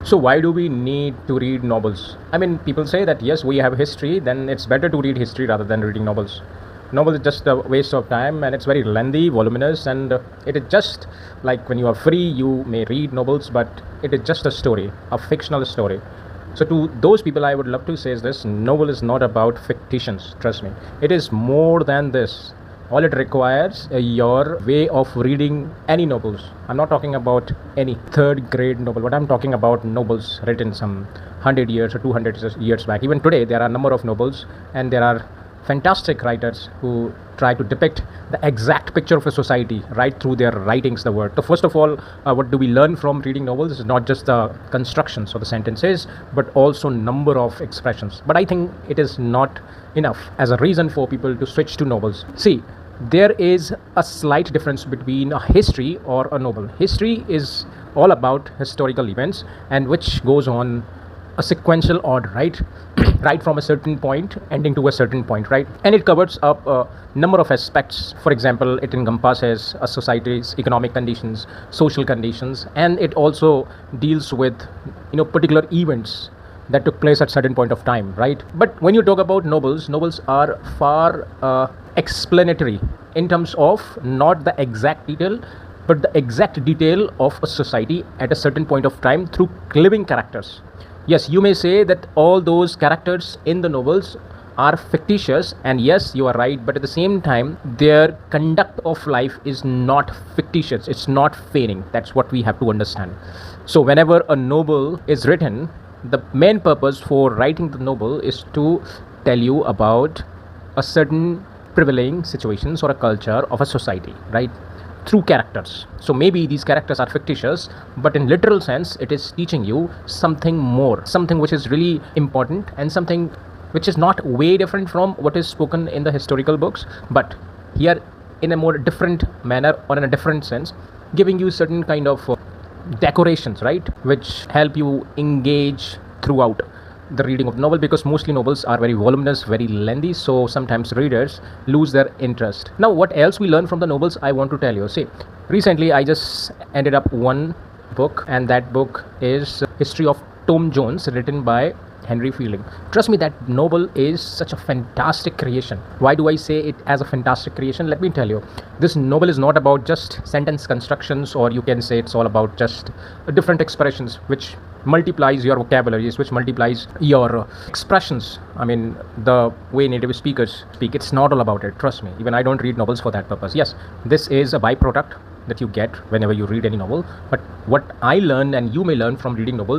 So why do we need to read novels? I mean, people say that yes, we have history, then it's better to read history rather than reading novels. Novel is just a waste of time, and it's very lengthy, voluminous, and it is just like when you are free, you may read novels, but it is just a story, a fictional story. So to those people, I would love to say is this: novel is not about fictions. Trust me, it is more than this. All it requires your way of reading any novels. I'm not talking about any third grade novel, but I'm talking about novels written some 100 years or 200 years back. Even today, there are a number of novels, and there are fantastic writers who try to depict the exact picture of a society right through their writings, the word. So first of all, what do we learn from reading novels is not just the constructions or the sentences, but also number of expressions. But I think it is not enough as a reason for people to switch to novels. See, there is a slight difference between a history or a novel. History is all about historical events, and which goes on a sequential order, right? Right from a certain point ending to a certain point, right? And it covers up a number of aspects. For example, it encompasses a society's economic conditions, social conditions, and it also deals with particular events that took place at certain point of time, right? But when you talk about novels are far explanatory in terms of not the exact detail, but the exact detail of a society at a certain point of time through living characters. Yes, you may say that all those characters in the novels are fictitious, and yes, you are right, but at the same time, their conduct of life is not fictitious, it's not feigning. That's what we have to understand. So whenever a novel is written, the main purpose for writing the novel is to tell you about a certain prevailing situations or a culture of a society, right? Through characters. So maybe these characters are fictitious, but in literal sense, it is teaching you something more, something which is really important, and something which is not way different from what is spoken in the historical books, but here in a more different manner or in a different sense, giving you certain kind of decorations, right, which help you engage throughout the reading of novel, because mostly novels are very voluminous, very lengthy, so sometimes readers lose their interest. Now what else we learn from the novels, I want to tell you. See, recently I just ended up one book, and that book is History of Tom Jones, written by Henry Fielding. Trust me, that novel is such a fantastic creation. Why do I say it as a fantastic creation? Let me tell you, this novel is not about just sentence constructions, or you can say it's all about just different expressions which multiplies your vocabularies, which multiplies your expressions. I mean, the way native speakers speak, it's not all about it. Trust me, even I don't read novels for that purpose. Yes, this is a byproduct that you get whenever you read any novel, but what I learn and you may learn from reading novels